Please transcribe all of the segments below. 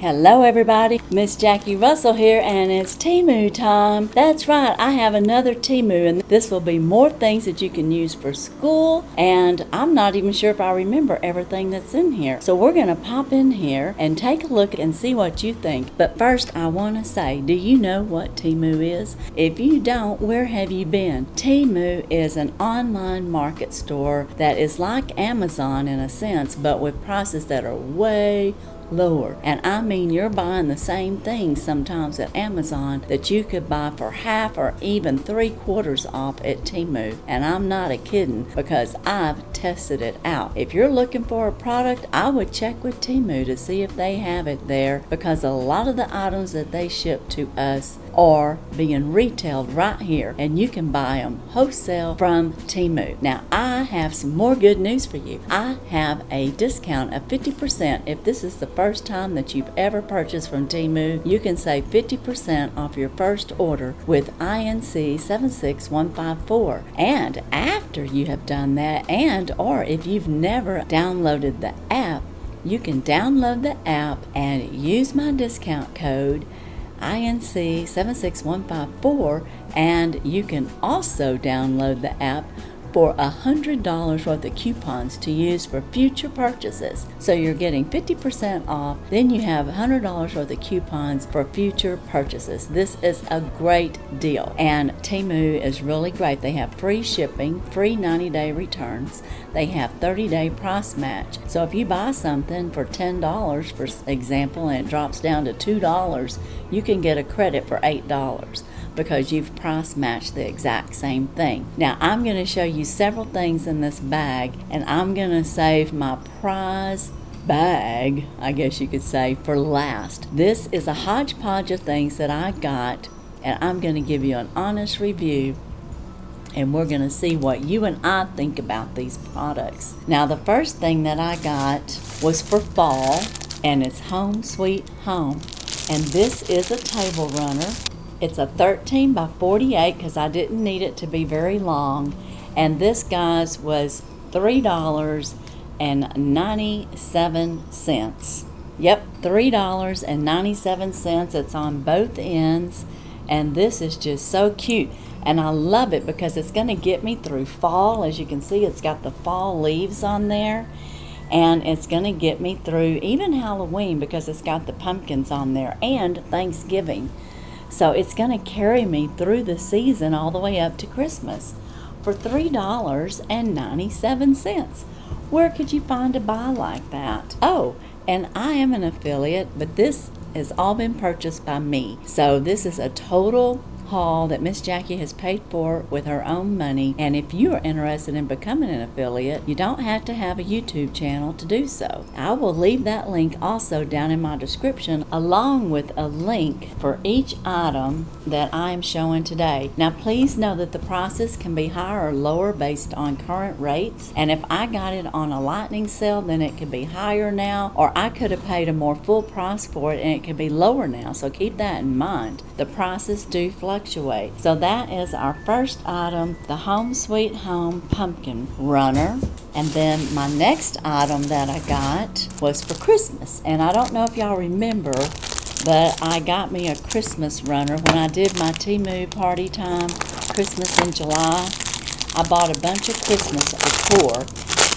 Hello everybody, Miss Jackie Russell here, and it's Temu time. That's right, I have another Temu, and this will be more things that you can use for school, and I'm not even sure if I remember everything that's in here. So we're gonna pop in here and take a look and see what you think. But first I wanna say, do you know what Temu is? If you don't, where have you been? Temu is an online market store that is like Amazon in a sense, but with prices that are way lower. And I mean, you're buying the same things sometimes at Amazon that you could buy for half or even 3/4 off at Temu. And I'm not kidding, because I've tested it out. If you're looking for a product, I would check with Temu to see if they have it there, because a lot of the items that they ship to us are being retailed right here, and you can buy them wholesale from Temu. Now, I have some more good news for you. I have a discount of 50%. If this is the first time that you've ever purchased from Temu, you can save 50% off your first order with INC 76154. And after you have done that, and or if you've never downloaded the app, you can download the app and use my discount code INC 76154, and you can also download the app for $100 worth of coupons to use for future purchases. So you're getting 50% off, then you have $100 worth of coupons for future purchases. This is a great deal, and Temu is really great. They have free shipping, free 90-day returns. They have 30-day price match. So if you buy something for $10, for example, and it drops down to $2, you can get a credit for $8 because you've price matched the exact same thing. Now, I'm going to show you several things in this bag, and I'm going to save my prize bag, I guess you could say, for last. This is a hodgepodge of things that I got, and I'm going to give you an honest review, and we're going to see what you and I think about these products. Now, the first thing that I got was for fall, and it's Home Sweet Home. And this is a table runner. It's a 13 by 48 because I didn't need it to be very long. And this, guys, was $3.97. Yep, $3.97. It's on both ends. And this is just so cute. And I love it because it's going to get me through fall. As you can see, it's got the fall leaves on there. And it's going to get me through even Halloween because it's got the pumpkins on there, and Thanksgiving. So it's going to carry me through the season all the way up to Christmas for $3.97. Where could you find a buy like that? Oh, and I am an affiliate, but this has all been purchased by me. So this is a total haul that Miss Jackie has paid for with her own money. And if you are interested in becoming an affiliate, you don't have to have a YouTube channel to do so. I will leave that link also down in my description, along with a link for each item that I am showing today. Now, please know that the prices can be higher or lower based on current rates, and if I got it on a lightning sale, then it could be higher now, or I could have paid a more full price for it and it could be lower now. So keep that in mind. The prices do fluctuate. So that is our first item, the Home Sweet Home Pumpkin Runner. And then my next item that I got was for Christmas. And I don't know if y'all remember, but I got me a Christmas runner when I did my Temu party time, Christmas in July. I bought a bunch of Christmas decor.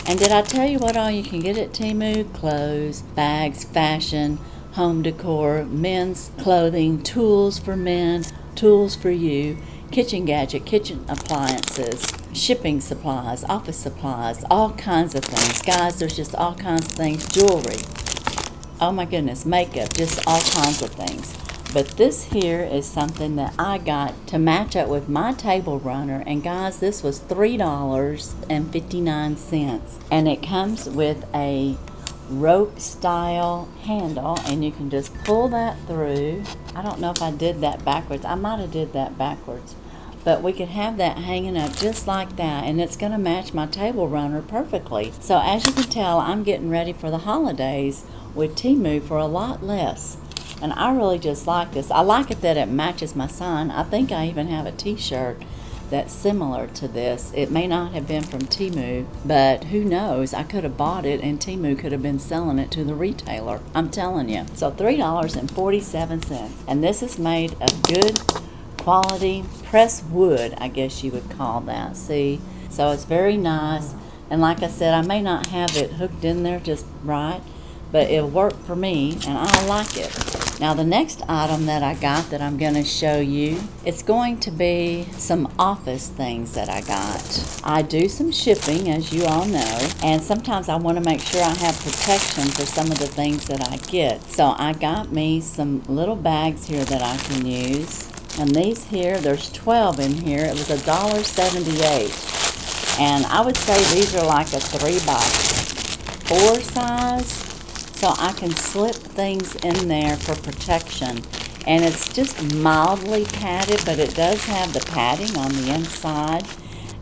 And did I tell you what all you can get at Temu? Clothes, bags, fashion, home decor, men's clothing, tools for men, tools for you, kitchen gadget, kitchen appliances, shipping supplies, office supplies, all kinds of things. Guys, there's just all kinds of things. Jewelry. Oh my goodness, makeup, just all kinds of things. But this here is something that I got to match up with my table runner. And guys, this was $3.59. And it comes with a rope style handle, and you can just pull that through. I don't know if I did that backwards. I might have did that backwards, but we could have that hanging up just like that, and it's going to match my table runner perfectly. So as you can tell, I'm getting ready for the holidays with Temu for a lot less, and I really just like this. I like it that it matches my sign. I think I even have a t-shirt that's similar to this. It may not have been from Temu, but who knows? I could have bought it and Temu could have been selling it to the retailer. I'm telling you. So $3.47. And this is made of good quality pressed wood, I guess you would call that. See? So it's very nice. And like I said, I may not have it hooked in there just right, but it'll work for me and I like it. Now the next item that I got that I'm going to show you, it's going to be some office things that I got. I do some shipping, as you all know, and sometimes I want to make sure I have protection for some of the things that I get. So I got me some little bags here that I can use. And these here, there's 12 in here. It was $1.78. And I would say these are like a 3x4 size. So I can slip things in there for protection. And it's just mildly padded, but it does have the padding on the inside.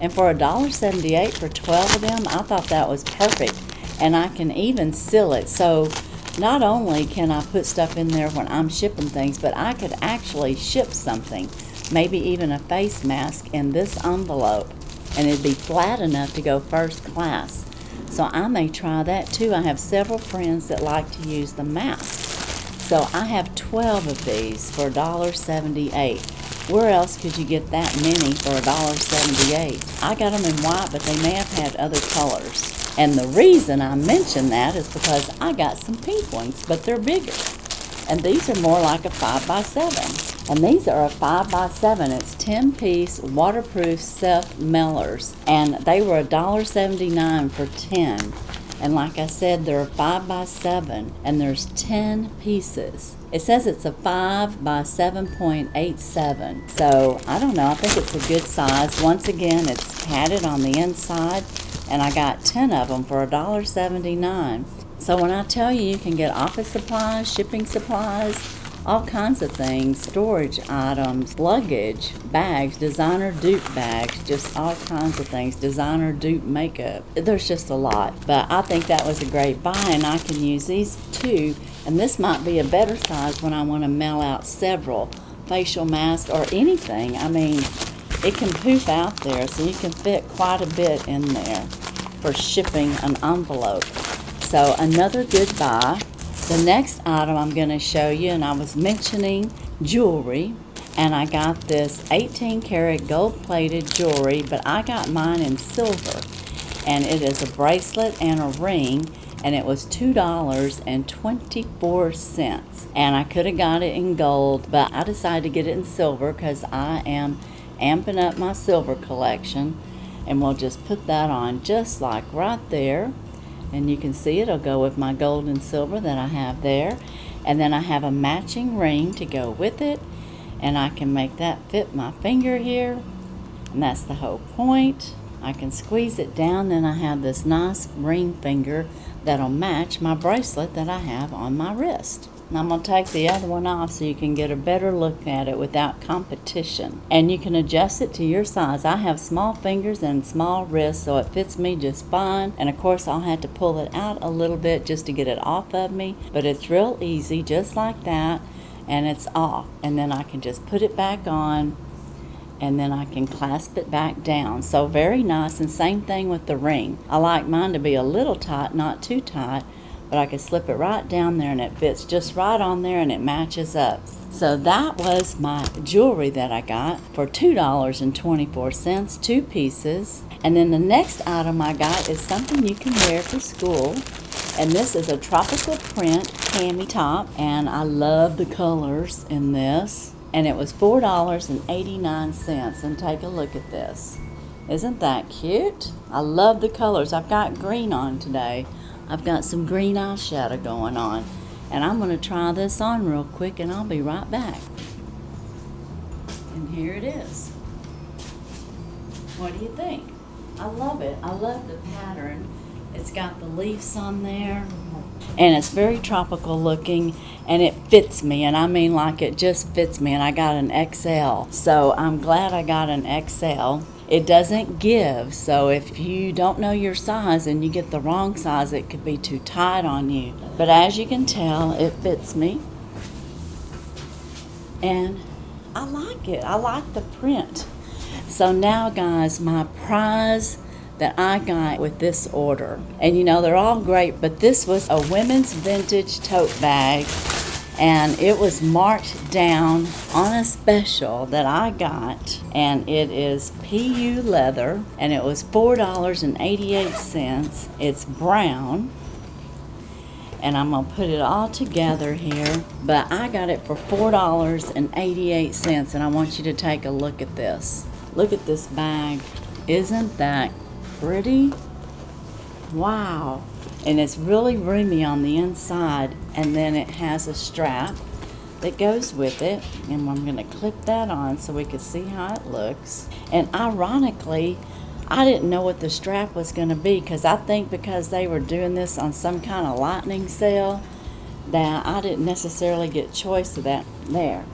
And for $1.78 for 12 of them, I thought that was perfect. And I can even seal it. So not only can I put stuff in there when I'm shipping things, but I could actually ship something, maybe even a face mask in this envelope. And it'd be flat enough to go first class. So I may try that too. I have several friends that like to use the mask. So I have 12 of these for $1.78. Where else could you get that many for $1.78? I got them in white, but they may have had other colors. And the reason I mention that is because I got some pink ones, but they're bigger. And these are more like a 5x7. And these are a 5x7. It's 10-piece waterproof self-mailers. And they were $1.79 for 10. And like I said, they're a 5x7. And there's 10 pieces. It says it's a 5x7.87. So, I don't know. I think it's a good size. Once again, it's padded on the inside. And I got 10 of them for $1.79. So when I tell you can get office supplies, shipping supplies, all kinds of things, storage items, luggage, bags, designer dupe bags, just all kinds of things, designer dupe makeup. There's just a lot, but I think that was a great buy, and I can use these too, and this might be a better size when I want to mail out several facial masks or anything. I mean, it can poof out there, so you can fit quite a bit in there for shipping an envelope. So another good buy. The next item I'm going to show you, and I was mentioning jewelry, and I got this 18 karat gold plated jewelry, but I got mine in silver, and it is a bracelet and a ring, and it was $2.24, and I could have got it in gold, but I decided to get it in silver because I am amping up my silver collection, and we'll just put that on just like right there. And you can see it'll go with my gold and silver that I have there. And then I have a matching ring to go with it. And I can make that fit my finger here. And that's the whole point. I can squeeze it down. Then I have this nice ring finger that'll match my bracelet that I have on my wrist. And I'm going to take the other one off so you can get a better look at it without competition. And you can adjust it to your size. I have small fingers and small wrists, so it fits me just fine. And of course, I'll have to pull it out a little bit just to get it off of me. But it's real easy, just like that. And it's off. And then I can just put it back on. And then I can clasp it back down. So very nice. And same thing with the ring. I like mine to be a little tight, not too tight. But I can slip it right down there and it fits just right on there and it matches up. So that was my jewelry that I got for $2.24, 2 pieces. And then the next item I got is something you can wear for school. And this is a tropical print cami top. And I love the colors in this. And it was $4.89. And take a look at this. Isn't that cute? I love the colors. I've got green on today. I've got some green eyeshadow going on. And I'm going to try this on real quick and I'll be right back. And here it is. What do you think? I love it. I love the pattern. It's got the leaves on there. And it's very tropical looking and it fits me. And I mean like it just fits me. And I got an XL. So I'm glad I got an XL. It doesn't give, so if you don't know your size and you get the wrong size, it could be too tight on you. But as you can tell, it fits me. And I like it. I like the print. So now guys, my prize that I got with this order, and you know they're all great, but this was a women's vintage tote bag, and it was marked down on a special that I got, and it is PU leather, and it was $4.88. It's brown, and I'm gonna put it all together here, but I got it for $4.88, and I want you to take a look at this. Look at this bag. Isn't that pretty? Wow. And it's really roomy on the inside, and then it has a strap that goes with it, and I'm going to clip that on so we can see how it looks. And ironically, I didn't know what the strap was going to be, because I think because they were doing this on some kind of lightning sale that I didn't necessarily get choice of that there.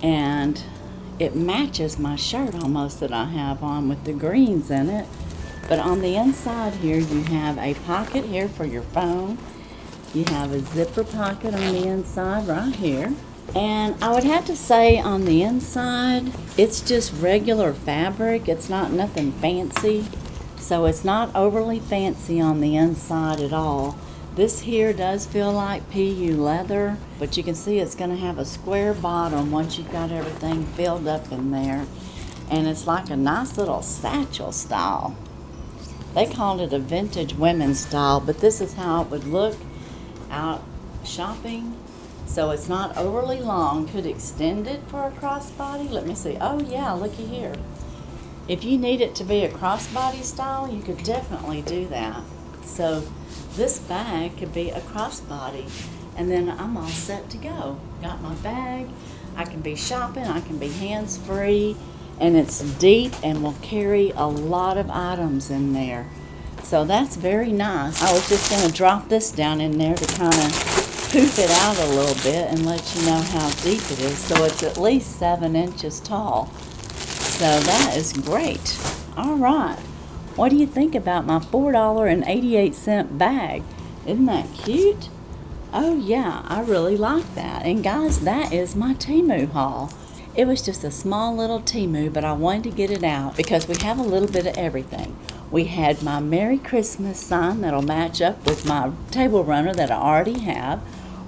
And it matches my shirt almost that I have on with the greens in it. But on the inside here, you have a pocket here for your phone. You have a zipper pocket on the inside right here. And I would have to say on the inside, it's just regular fabric. It's not nothing fancy. So it's not overly fancy on the inside at all. This here does feel like PU leather, but you can see it's going to have a square bottom once you've got everything filled up in there. And it's like a nice little satchel style. They called it a vintage women's style, but this is how it would look out shopping. So it's not overly long. Could extend it for a crossbody. Let me see. Oh yeah, looky here. If you need it to be a crossbody style, you could definitely do that. So this bag could be a crossbody, and then I'm all set to go. Got my bag. I can be shopping. I can be hands-free. And it's deep and will carry a lot of items in there. So that's very nice. I was just going to drop this down in there to kind of poof it out a little bit and let you know how deep it is. So it's at least 7 inches tall. So that is great. All right. What do you think about my $4.88 bag? Isn't that cute? Oh yeah, I really like that. And guys, that is my Temu haul. It was just a small little Temu, but I wanted to get it out because we have a little bit of everything. We had my Merry Christmas sign that'll match up with my table runner that I already have.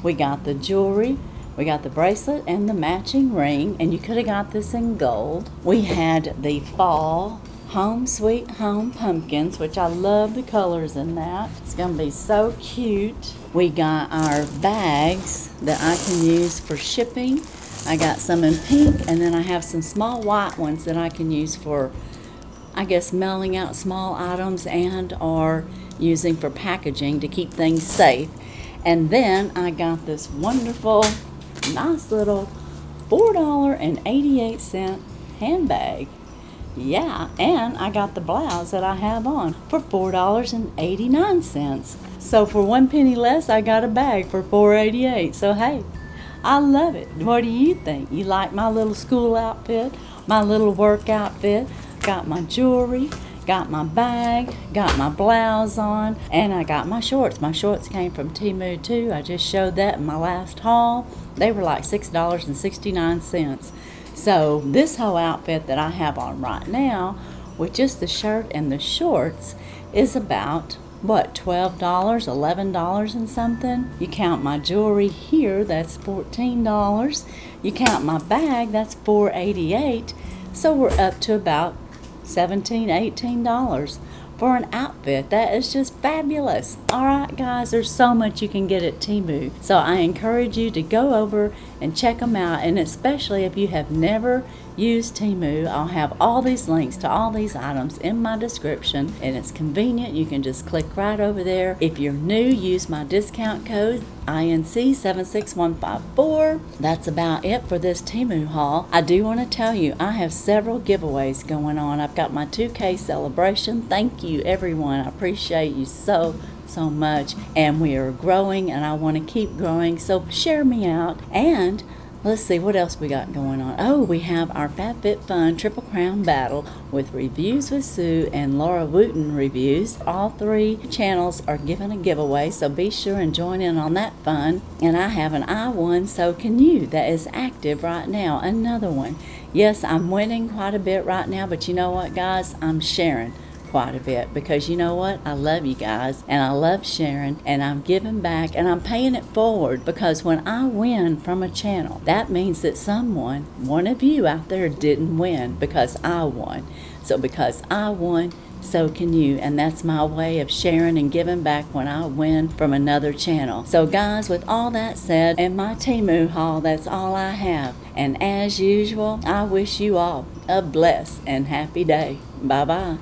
We got the jewelry, we got the bracelet and the matching ring, and you could have got this in gold. We had the fall Home Sweet Home pumpkins, which I love the colors in that. It's going to be so cute. We got our bags that I can use for shipping. I got some in pink, and then I have some small white ones that I can use for, I guess, mailing out small items and or using for packaging to keep things safe. And then I got this wonderful, nice little $4.88 handbag. Yeah, and I got the blouse that I have on for $4.89. So for 1 penny less, I got a bag for $4.88. So hey, I love it. What do you think? You like my little school outfit, my little work outfit? Got my jewelry, got my bag, got my blouse on, and I got my shorts. My shorts came from Temu too. I just showed that in my last haul. They were like $6.69. So this whole outfit that I have on right now, with just the shirt and the shorts, is about what, $12, $11 and something. You count my jewelry here, that's $14. You count my bag, that's $4.88. So we're up to about $17, $18 for an outfit. That is just fabulous. All right, guys, there's so much you can get at Temu. So I encourage you to go over and check them out, and especially if you have never used Temu, I'll have all these links to all these items in my description, and it's convenient. You can just click right over there. If you're new, use my discount code INC76154. That's about it for this Temu haul. I do want to tell you, I have several giveaways going on. I've got my 2K celebration. Thank you, everyone. I appreciate you so much, and we are growing, and I want to keep growing, so share me out. And Let's see what else we got going on. Oh, we have our FabFitFun Triple Crown Battle with Reviews with Sue and Laura Wooten reviews. All 3 channels are given a giveaway, so be sure and join in on that fun. And I have an I won, so can you, that is active right now. Another one. Yes, I'm winning quite a bit right now, but you know what, guys? I'm sharing quite a bit, because you know what, I love you guys and I love sharing, and I'm giving back and I'm paying it forward, because when I win from a channel, that means that someone, one of you out there, didn't win because I won. So because I won, so can you, and that's my way of sharing and giving back when I win from another channel. So guys, with all that said, and my Temu haul, that's all I have. And as usual, I wish you all a blessed and happy day. Bye bye.